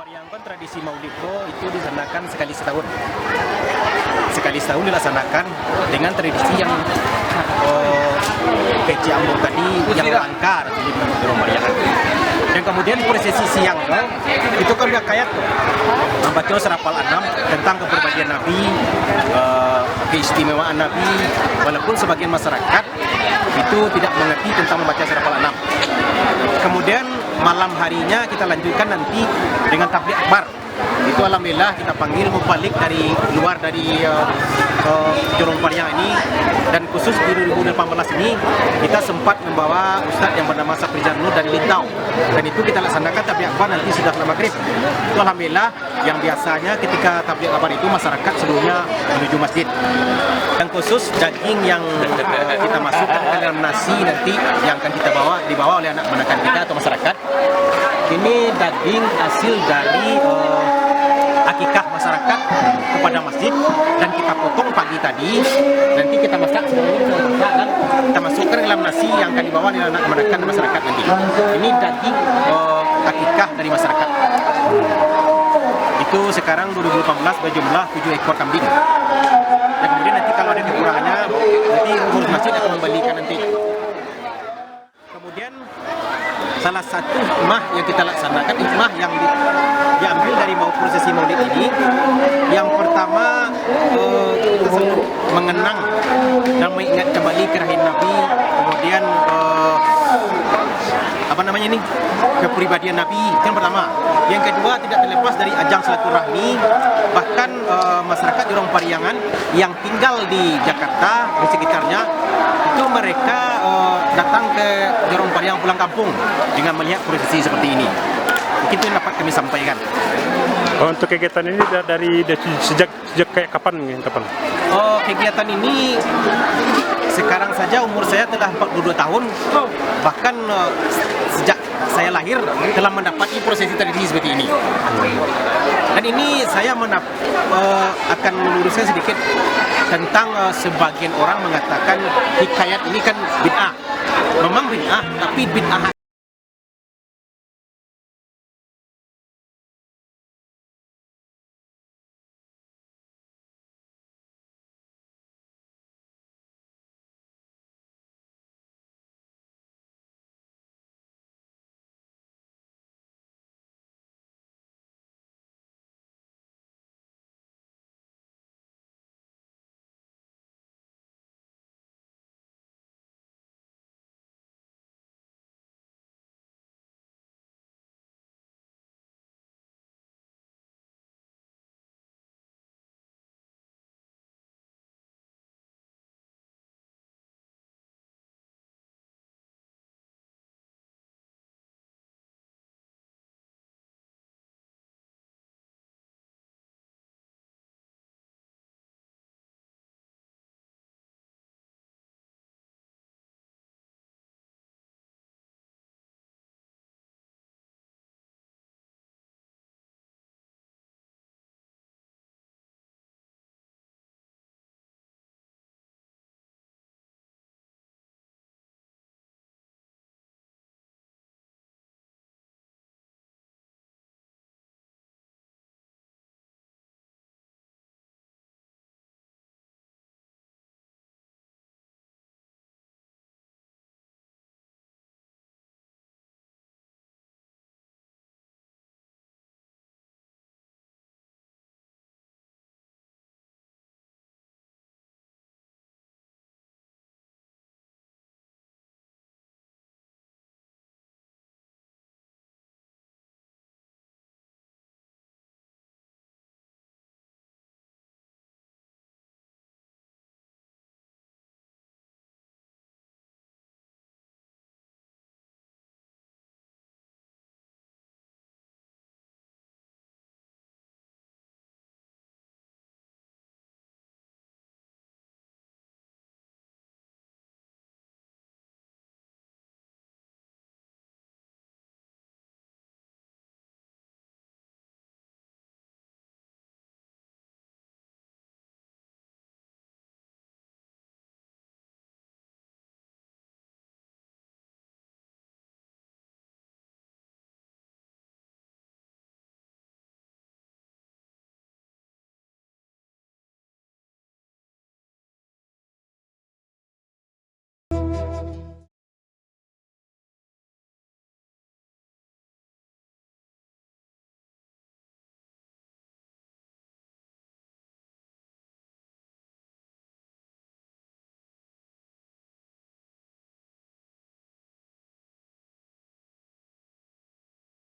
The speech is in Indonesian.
Pariangkon tradisi Maulidko itu dilaksanakan sekali setahun. Sekali setahun dilaksanakan dengan tradisi yang keci ambon tadi yang langka di Pariangkon. Dan kemudian prosesi siang itu kan udah kayak membaca serapal 6 tentang kepribadian Nabi, keistimewaan Nabi, walaupun sebagian masyarakat itu tidak mengerti tentang membaca serapal 6. Kemudian malam harinya kita lanjutkan nanti dengan tabligh akbar. Itu alhamdulillah kita panggil mubalik dari luar dari Jorong Pariang ini, dan khusus di 2018 ini kita sempat membawa ustadz yang bernama Saprizan Nur dari Lintau, dan itu kita laksanakan tabligh akbar nanti sudah maghrib. Itu alhamdulillah yang biasanya ketika tabligh akbar itu masyarakat seluruhnya menuju masjid. Dan khusus daging yang kita masukkan ke dalam nasi nanti yang akan kita dibawa oleh anak menakan kita atau masyarakat. Ini daging hasil dari akikah masyarakat kepada masjid, dan kita potong pagi tadi, nanti kita masak dan kita masukkan ke dalam nasi yang akan dibawa oleh anak menakan masyarakat nanti. Ini daging akikah dari masyarakat. Itu sekarang 2018 berjumlah 7 ekor kambing. Dan kemudian nanti kalau ada kekurangannya, nanti pengurus masjid akan membelikan nanti. Kemudian salah satu hikmah yang kita laksanakan, hikmah yang diambil dari prosesi maulid ini, yang pertama kita selalu mengenang dan mengingat kembali kelahiran Nabi, kemudian kepribadian Nabi, itu yang pertama. Yang kedua, tidak terlepas dari ajang silaturahmi, bahkan masyarakat Jorong Pariangan yang tinggal di Jakarta di sekitarnya, itu mereka datang ke Jorong Pariang pulang kampung dengan melihat prosesi seperti ini. Itu yang dapat kami sampaikan. Untuk kegiatan ini sejak kayak kapan? Kegiatan ini sekarang saja umur saya telah 42 tahun, bahkan sejak saya lahir telah mendapati prosesi tradisi seperti ini. Dan ini saya akan meluruskan sedikit tentang sebagian orang mengatakan hikayat ini kan bid'ah. Memang bid'ah, tapi bid'ah